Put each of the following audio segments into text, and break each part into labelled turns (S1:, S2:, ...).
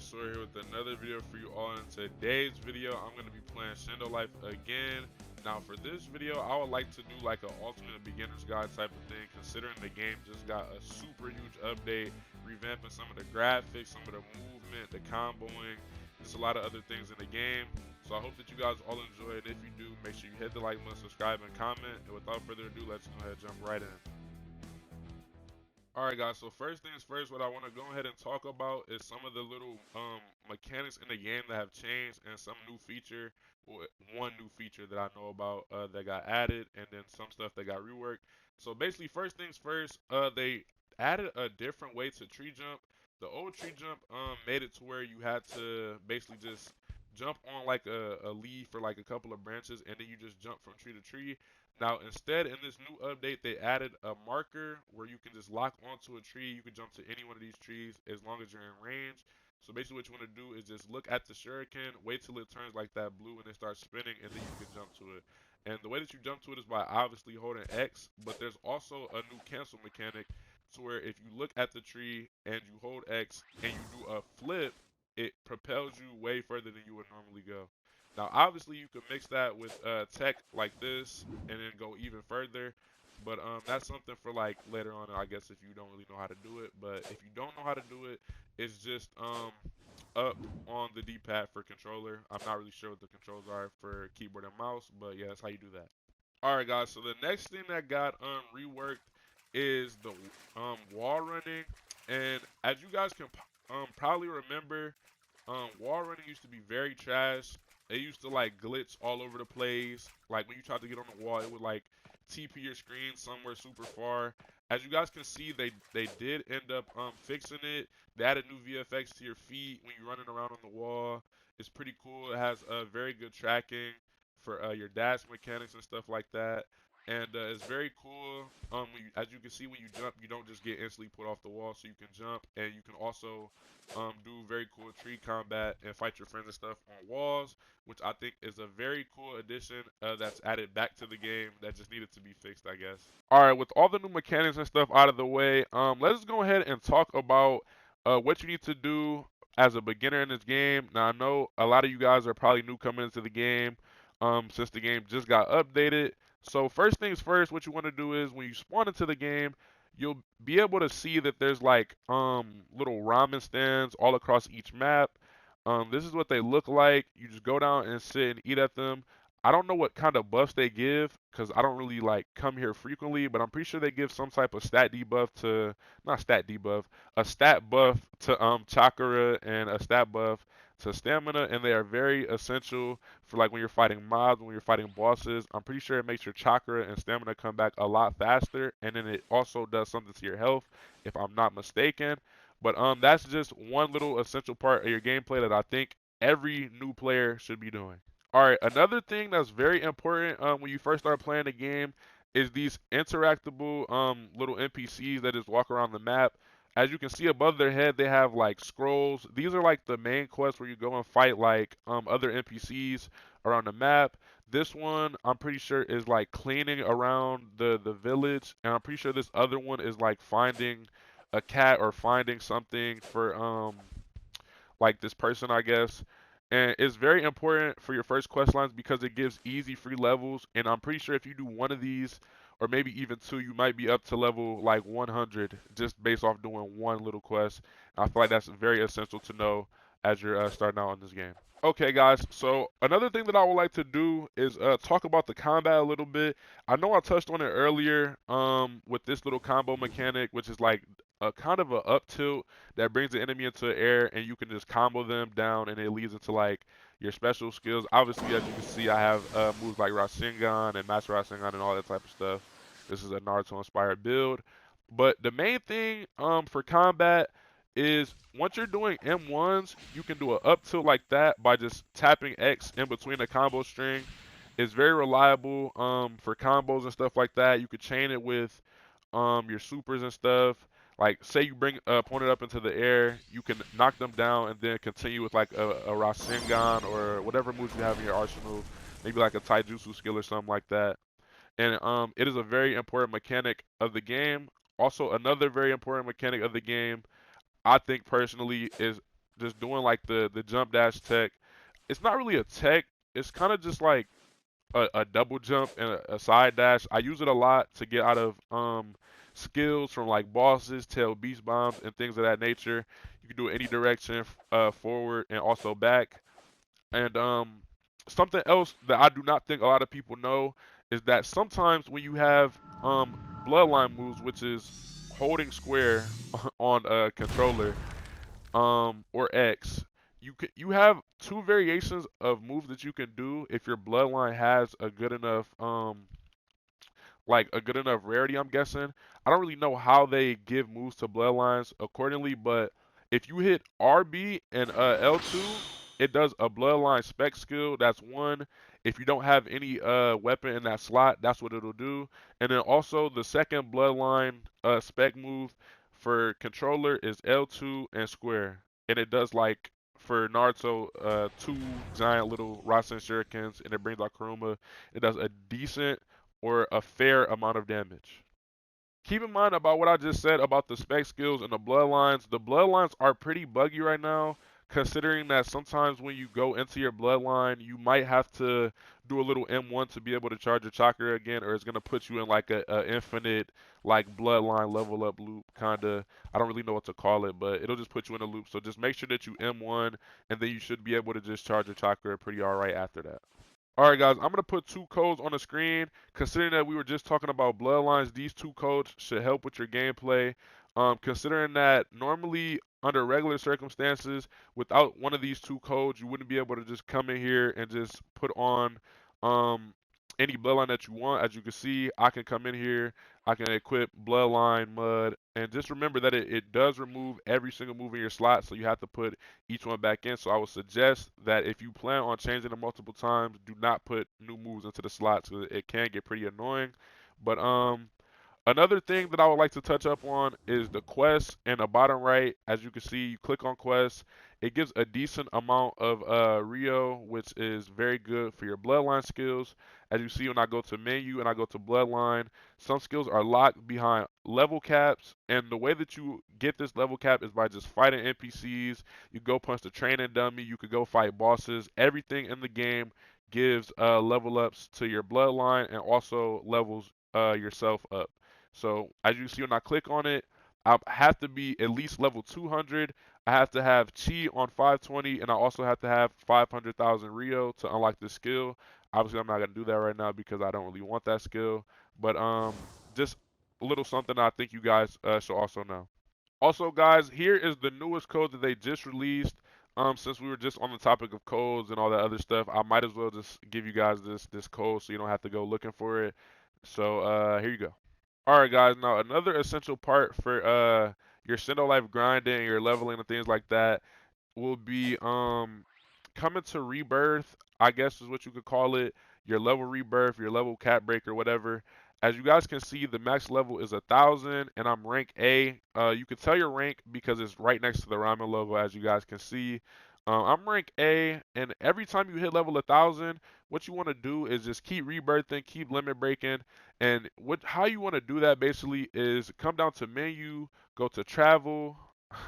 S1: Traversal here with another video for you all. In today's video, I'm going to be playing Shindo Life again. Now for this video, I would like to do like an ultimate beginner's guide type of thing, considering the game just got a super huge update, revamping some of the graphics, some of the movement, the comboing, just a lot of other things in the game. So I hope that you guys all enjoy it. If you do, make sure you hit the like button, subscribe, and comment. And without further ado, let's go ahead and jump right in. Alright guys, so first things first, what I want to go ahead and talk about is some of the little mechanics in the game that have changed and some new feature, or one new feature that I know about that got added, and then some stuff that got reworked. So basically, first things first, they added a different way to tree jump. The old tree jump made it to where you had to basically just jump on like a leaf or like a couple of branches, and then you just jump from tree to tree. Now, instead, in this new update, they added a marker where you can just lock onto a tree. You can jump to any one of these trees as long as you're in range. So basically, what you want to do is just look at the shuriken, wait till it turns like that blue, and it starts spinning, and then you can jump to it. And the way that you jump to it is by obviously holding X, but there's also a new cancel mechanic to where if you look at the tree and you hold X and you do a flip, it propels you way further than you would normally go. Now, obviously, you can mix that with tech like this and then go even further. But that's something for like later on, I guess, if you don't really know how to do it. But if you don't know how to do it, it's just up on the D-pad for controller. I'm not really sure what the controls are for keyboard and mouse, but yeah, that's how you do that. All right, guys. So the next thing that got reworked is the wall running, and as you guys can probably remember, wall running used to be very trash. It used to like glitch all over the place. Like when you tried to get on the wall, it would like TP your screen somewhere super far. As you guys can see, they did end up fixing it. They added new VFX to your feet when you're running around on the wall. It's pretty cool. It has very good tracking for your dash mechanics and stuff like that. And it's very cool. As you can see, when you jump, you don't just get instantly put off the wall, so you can jump, and you can also do very cool tree combat and fight your friends and stuff on walls, which I think is a very cool addition that's added back to the game that just needed to be fixed, I guess. All right, with all the new mechanics and stuff out of the way, let's go ahead and talk about what you need to do as a beginner in this game. Now, I know a lot of you guys are probably new coming into the game since the game just got updated. So first things first, what you want to do is when you spawn into the game, you'll be able to see that there's like little ramen stands all across each map. This is what they look like. You just go down and sit and eat at them. I don't know what kind of buffs they give because I don't really like come here frequently, but I'm pretty sure they give some type of stat debuff to not stat debuff, a stat buff to chakra and a stat buff to stamina, and they are very essential for like when you're fighting mobs, when you're fighting bosses. I'm pretty sure it makes your chakra and stamina come back a lot faster, and then it also does something to your health, if I'm not mistaken. But that's just one little essential part of your gameplay that I think every new player should be doing. All right, another thing that's very important when you first start playing the game is these interactable little NPCs that just walk around the map. As you can see above their head, they have like scrolls. These are like the main quests where you go and fight like other NPCs around the map. This one I'm pretty sure is like cleaning around the village, and I'm pretty sure this other one is like finding a cat or finding something for like this person, I guess. And it's very important for your first quest lines because it gives easy free levels. And I'm pretty sure if you do one of these, or maybe even two, you might be up to level like 100 just based off doing one little quest. I feel like that's very essential to know as you're starting out on this game. Okay, guys. So another thing that I would like to do is talk about the combat a little bit. I know I touched on it earlier with this little combo mechanic, which is like a kind of a up tilt that brings the enemy into the air, and you can just combo them down, and it leads into like your special skills. Obviously, as you can see, I have moves like Rasengan and Master Rasengan and all that type of stuff. This is a Naruto-inspired build. But the main thing for combat is once you're doing M1s, you can do an up tilt like that by just tapping X in between the combo string. It's very reliable for combos and stuff like that. You could chain it with your supers and stuff. Like say you bring a opponent up into the air, you can knock them down and then continue with like a Rasengan or whatever moves you have in your arsenal. Maybe like a Taijutsu skill or something like that. And it is a very important mechanic of the game. Also, another very important mechanic of the game I think personally is just doing like the jump dash tech. It's not really a tech. It's kind of just like a double jump and a side dash. I use it a lot to get out of skills from like bosses, tail beast bombs, and things of that nature. You can do it any direction, forward and also back. And something else that I do not think a lot of people know is that sometimes when you have bloodline moves, which is holding square on a controller, or X, you have two variations of moves that you can do if your bloodline has a good enough like a good enough rarity, I'm guessing. I don't really know how they give moves to bloodlines accordingly, but if you hit RB and L2, it does a bloodline spec skill. That's one. If you don't have any weapon in that slot, that's what it'll do. And then also the second bloodline spec move for controller is L2 and square, and it does like for Naruto, two giant little Rasen shurikens, and it brings out Kuruma. It does a decent or a fair amount of damage. Keep in mind about what I just said about the spec skills and the bloodlines. The bloodlines are pretty buggy right now, considering that sometimes when you go into your bloodline, you might have to do a little M1 to be able to charge your chakra again, or it's gonna put you in like a infinite like bloodline level up loop kinda. I don't really know what to call it, but it'll just put you in a loop. So just make sure that you M1, and then you should be able to just charge your chakra pretty alright after that. All right, guys, I'm going to put two codes on the screen. Considering that we were just talking about bloodlines, these two codes should help with your gameplay. Considering that normally under regular circumstances, without one of these two codes, you wouldn't be able to just come in here and just put on um, any bloodline that you want. As you can see, I can come in here, I can equip bloodline, mud, and just remember that it does remove every single move in your slot, so you have to put each one back in. So I would suggest that if you plan on changing them multiple times, do not put new moves into the slots because it can get pretty annoying. But another thing that I would like to touch up on is the quest in the bottom right. As you can see, you click on quests. It gives a decent amount of Rio, which is very good for your bloodline skills. As you see, when I go to menu and I go to bloodline, some skills are locked behind level caps. And the way that you get this level cap is by just fighting NPCs. You go punch the training dummy. You could go fight bosses. Everything in the game gives level ups to your bloodline and also levels yourself up. So as you see when I click on it, I have to be at least level 200. I have to have Chi on 520, and I also have to have 500,000 Rio to unlock this skill. Obviously, I'm not gonna do that right now because I don't really want that skill. But just a little something I think you guys should also know. Also, guys, here is the newest code that they just released. Since we were just on the topic of codes and all that other stuff, I might as well just give you guys this code so you don't have to go looking for it. So here you go. All right, guys. Now another essential part for your Shindo life grinding, your leveling, and things like that will be coming to rebirth, I guess is what you could call it. Your level rebirth, your level cap breaker, whatever. As you guys can see, the max level is 1,000, and I'm rank A. You can tell your rank because it's right next to the ramen logo, as you guys can see. I'm rank A, and every time you hit level 1,000, what you want to do is just keep rebirthing, keep limit breaking, and how you want to do that basically is come down to menu, go to travel,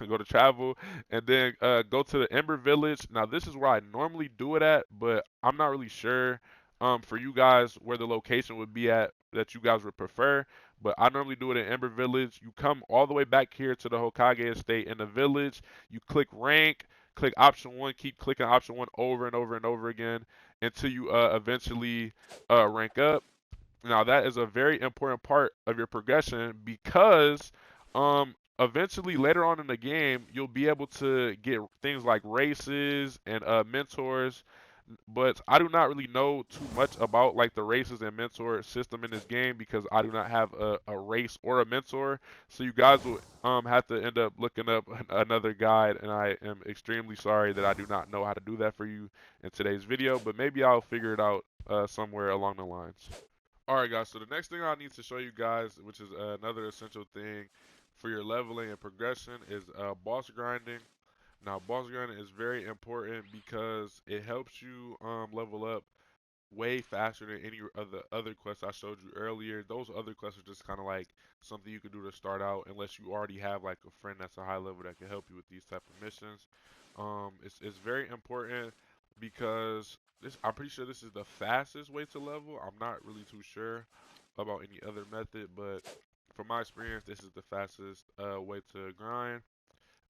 S1: go to travel, and then go to the Ember Village. Now this is where I normally do it at, but I'm not really sure for you guys where the location would be at that you guys would prefer. But I normally do it in Ember Village. You come all the way back here to the Hokage estate in the village. You click rank, click option one, keep clicking option one over and over and over again until you eventually rank up. Now that is a very important part of your progression because eventually later on in the game you'll be able to get things like races and mentors. But I do not really know too much about like the races and mentor system in this game because I do not have a race or a mentor. So you guys will have to end up looking up another guide, and I am extremely sorry that I do not know how to do that for you in today's video, but maybe I'll figure it out somewhere along the lines. Alright guys, so the next thing I need to show you guys, which is another essential thing for your leveling and progression, is boss grinding. Now boss grinding is very important because it helps you level up way faster than any of the other quests I showed you earlier. Those other quests are just kind of like something you can do to start out unless you already have like a friend that's a high level that can help you with these type of missions. It's very important because this I'm pretty sure this is the fastest way to level. I'm not really too sure about any other method, but from my experience, this is the fastest way to grind.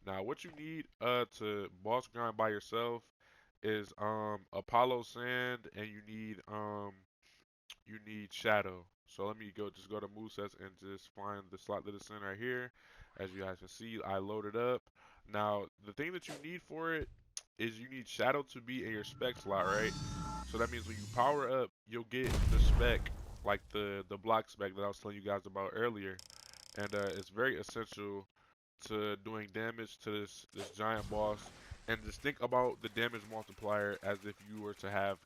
S1: Now, what you need to boss grind by yourself is Apollo Sand, and you need Shadow. So let me go to movesets and just find the slot that it's in right here. As you guys can see, I loaded up. Now, the thing that you need for it is you need Shadow to be in your spec slot, right? So that means when you power up, you'll get the spec, like the block spec that I was telling you guys about earlier. And it's very essential to doing damage to this giant boss. And just think about the damage multiplier as if you were to have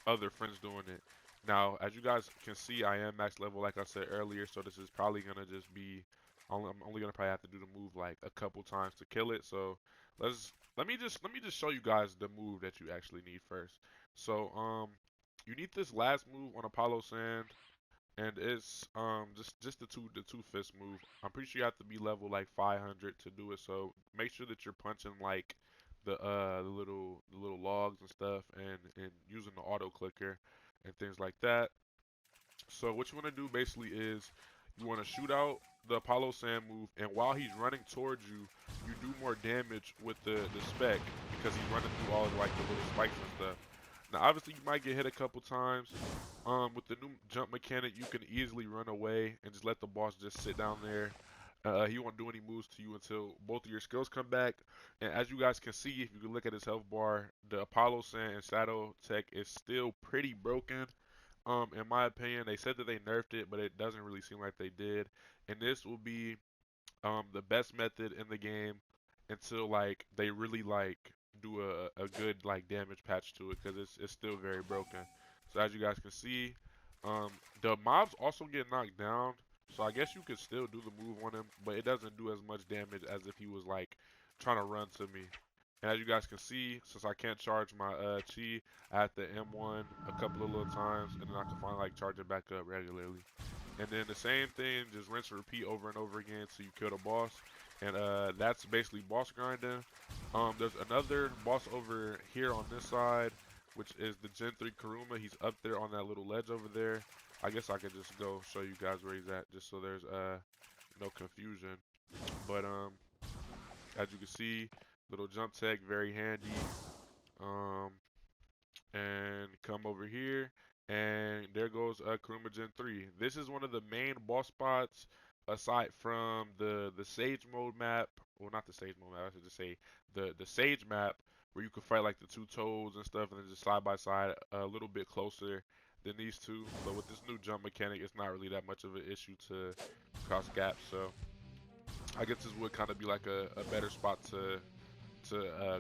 S1: other friends doing it. Now, as you guys can see, I am max level, like I said earlier, so this is probably gonna just be. I'm only gonna probably have to do the move like a couple times to kill it. So let me just show you guys the move that you actually need first. So you need this last move on Apollo Sand, and it's just the two fist move. I'm pretty sure you have to be level like 500 to do it. So make sure that you're punching like the little logs and stuff, and using the auto clicker and things like that. So what you want to do basically is you want to shoot out the Apollo Sand move, and while he's running towards you, you do more damage with the spec because he's running through all of like the little spikes and stuff. Now, obviously, you might get hit a couple times. With the new jump mechanic, you can easily run away and just let the boss just sit down there. He won't do any moves to you until both of your skills come back. And as you guys can see, if you can look at his health bar, the Apollo Sand and Shadow Tech is still pretty broken. In my opinion, they said that they nerfed it, but it doesn't really seem like they did. And this will be the best method in the game until like they really like do a good like damage patch to it because it's still very broken. So as you guys can see, the mobs also get knocked down. So I guess you could still do the move on him, but it doesn't do as much damage as if he was like trying to run to me. And as you guys can see, since I can't charge my chi, I have to M1 a couple of little times, and then I can finally like charge it back up regularly. And then the same thing, just rinse and repeat over and over again till you kill the boss. And that's basically boss grinding. There's another boss over here on this side, which is the Gen 3 Karuma. He's up there on that little ledge over there. I guess I could just go show you guys where he's at, just so there's no confusion. But as you can see, little jump tech, very handy. Um, and come over here, and there goes Kuruma Gen 3. This is one of the main boss spots aside from the Sage mode map, well, not the Sage mode map, I should just say the Sage map, where you can fight like the two toads and stuff, and then just side by side a little bit closer than these two. But with this new jump mechanic, it's not really that much of an issue to cross gaps. So I guess this would kind of be like a better spot to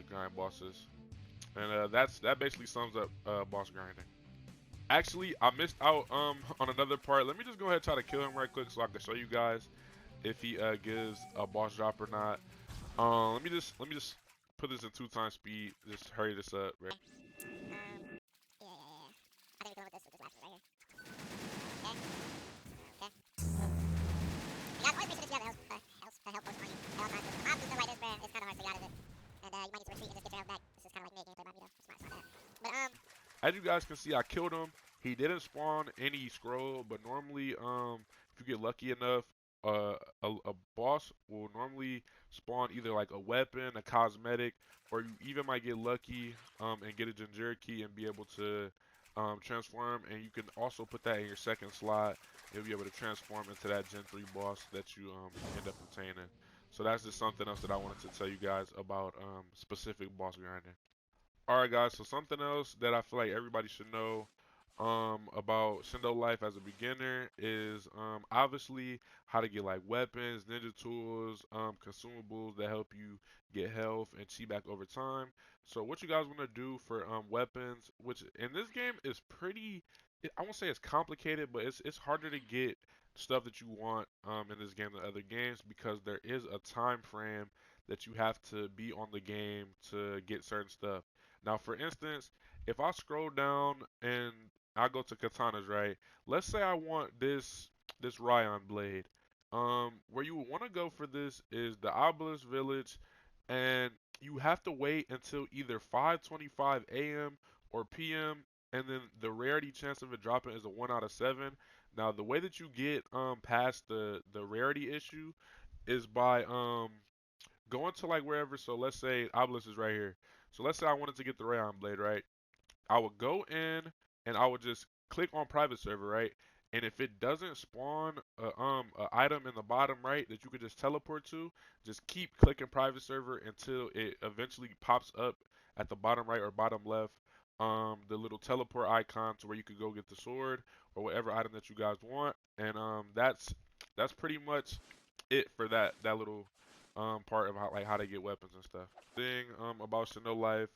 S1: grind bosses. And that basically sums up boss grinding. Actually, I missed out on another part. Let me just go ahead and try to kill him right quick so I can show you guys if he gives a boss drop or not. Let me just put this in 2 times speed. Just hurry this up. Right? Yeah. I think we're going with this last one right here. Okay. Okay. You guys always make sure that you have a health potion on you at all times. The mob doing right is where it's kind of hard to get out of it. And you might need to retreat and just get your health back. This is kind of like mid gameplay by me though. It's not that. But as you guys can see, I killed him. He didn't spawn any scroll, but normally, if you get lucky enough, a boss will normally spawn either like a weapon, a cosmetic, or you even might get lucky and get a Jinjuri key and be able to transform. And you can also put that in your second slot. You'll be able to transform into that Gen 3 boss that you end up obtaining. So that's just something else that I wanted to tell you guys about specific boss grinding. All right, guys. So something else that I feel like everybody should know about Shindo life as a beginner is obviously how to get like weapons, ninja tools, consumables that help you get health and chi back over time. So what you guys want to do for weapons, which in this game is pretty, I won't say it's complicated, but it's harder to get stuff that you want in this game than other games because there is a time frame that you have to be on the game to get certain stuff. Now, for instance, if I scroll down and I go to katanas, right? Let's say I want this Ryan blade. Where you would want to go for this is the Obelisk Village, and you have to wait until either 5:25 a.m. or p.m. and then the rarity chance of it dropping is a 1 out of 7. Now the way that you get past the rarity issue is by going to like wherever. So let's say Obelisk is right here. So let's say I wanted to get the Rayon Blade, right? I would go in and I would just click on private server, right? And if it doesn't spawn a item in the bottom right that you could just teleport to, just keep clicking private server until it eventually pops up at the bottom right or bottom left, the little teleport icon to where you could go get the sword or whatever item that you guys want. And that's pretty much it for that little part of how to get weapons and stuff. Thing about Shindo Life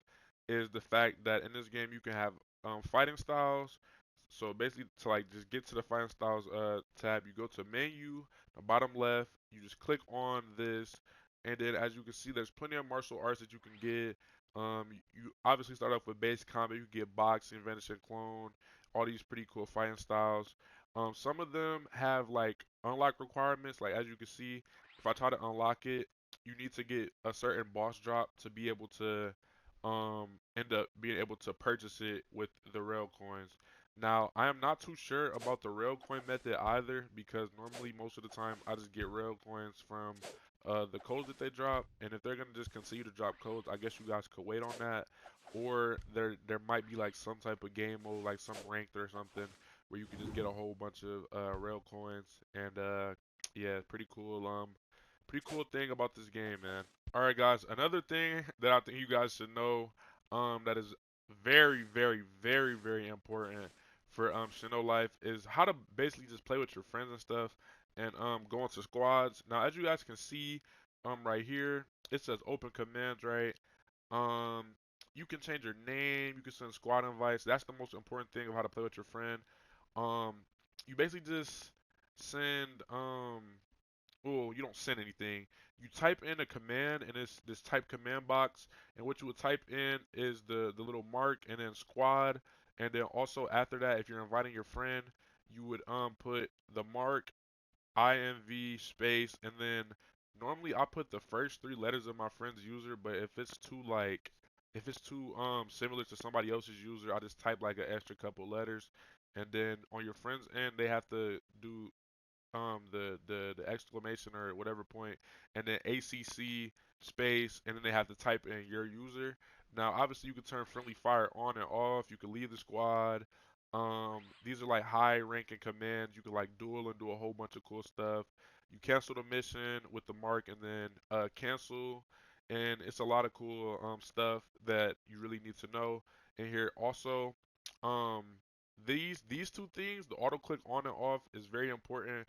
S1: is the fact that in this game you can have fighting styles. So basically, to like just get to the fighting styles tab, you go to menu, the bottom left, you just click on this, and then as you can see, there's plenty of martial arts that you can get. You obviously start off with base combat. You can get boxing, vanish and clone, all these pretty cool fighting styles. Some of them have like unlock requirements. Like as you can see, if I try to unlock it, you need to get a certain boss drop to be able to end up being able to purchase it with the rail coins. Now, I am not too sure about the rail coin method either because normally most of the time I just get rail coins from the codes that they drop, and if they're gonna just continue to drop codes, I guess you guys could wait on that, or there might be like some type of game mode, like some ranked or something, where you can just get a whole bunch of rail coins, and yeah, pretty cool thing about this game, man. All right, guys. Another thing that I think you guys should know, that is very, very, very, very important for Shindo Life is how to basically just play with your friends and stuff, and go into squads. Now, as you guys can see, right here, it says open commands, right? Um, you can change your name. You can send squad invites. That's the most important thing of how to play with your friend. Um, you basically just send well, you don't send anything. You type in a command in this type command box, and what you would type in is the little mark and then squad, and then also after that, if you're inviting your friend, you would put the mark INV space, and then normally I put the first three letters of my friend's user, but if it's too similar to somebody else's user, I just type like an extra couple letters, and then on your friend's end, they have to do the exclamation or whatever point, and then ACC space, and then they have to type in your user. Now, obviously, you can turn friendly fire on and off. You can leave the squad. These are like high ranking commands. You can like duel and do a whole bunch of cool stuff. You cancel the mission with the mark and then cancel, and it's a lot of cool stuff that you really need to know in here. Also, um, these two things, the auto click on and off, is very important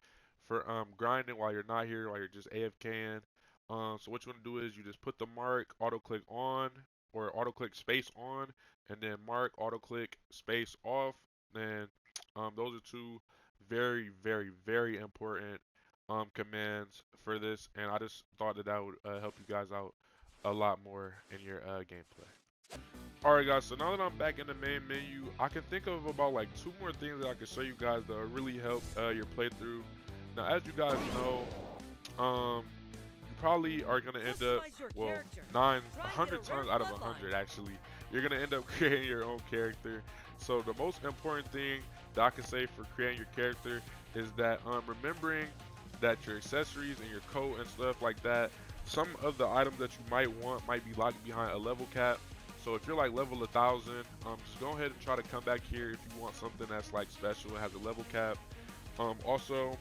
S1: for grinding while you're not here, while you're just AFKing. So what you want to do is you just put the mark auto click on or auto click space on, and then mark auto click space off. And those are two very, very, very important commands for this, and I just thought that that would help you guys out a lot more in your gameplay. Alright guys, so now that I'm back in the main menu, I can think of about like two more things that I can show you guys that will really help your playthrough. Now as you guys know, you probably are going to end up, well, 100 times out of 100 actually, you're going to end up creating your own character. So the most important thing that I can say for creating your character is that remembering that your accessories and your coat and stuff like that, some of the items that you might want might be locked behind a level cap. So if you're like level 1000, just go ahead and try to come back here if you want something that's like special and has a level cap. Also,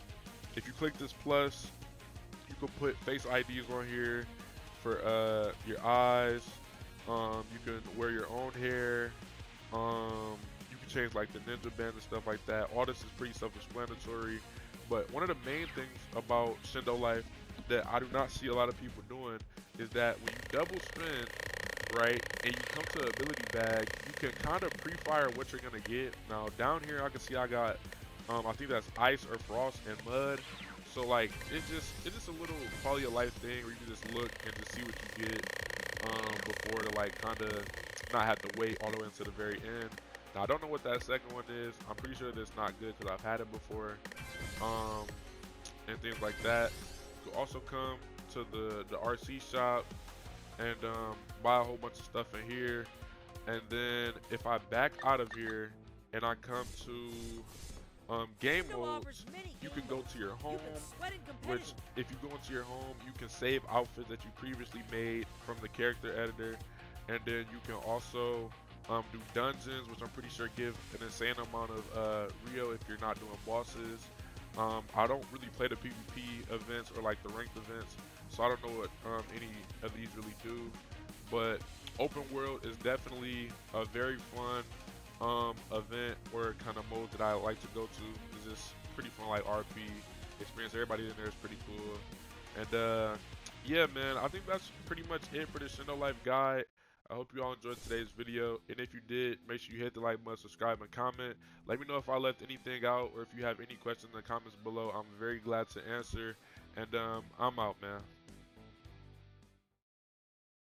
S1: if you click this plus, you can put face IDs on here for your eyes. You can wear your own hair. You can change like the ninja band and stuff like that. All this is pretty self-explanatory. But one of the main things about Shindo Life that I do not see a lot of people doing is that when you double spin, right, and you come to ability bag, you can kind of pre-fire what you're gonna get. Now down here I can see I got I think that's ice or frost and mud. So like it's just a little quality of life thing where you can just look and just see what you get before to like kind of not have to wait all the way until the very end. Now I don't know what that second one is. I'm pretty sure that's not good because I've had it before, and things like that. You can also come to the RC shop, and buy a whole bunch of stuff in here. And then if I back out of here and I come to game modes, you can go to your home, which if you go into your home, you can save outfits that you previously made from the character editor. And then you can also do dungeons, which I'm pretty sure give an insane amount of Rio if you're not doing bosses. I don't really play the PvP events or like the ranked events, so I don't know what any of these really do. But open world is definitely a very fun event or kind of mode that I like to go to. It's just pretty fun, like RP experience. Everybody in there is pretty cool. And yeah, man, I think that's pretty much it for the Shindo Life guide. I hope you all enjoyed today's video, and if you did, make sure you hit the like button, subscribe, and comment. Let me know if I left anything out, or if you have any questions in the comments below. I'm very glad to answer, and I'm out, man.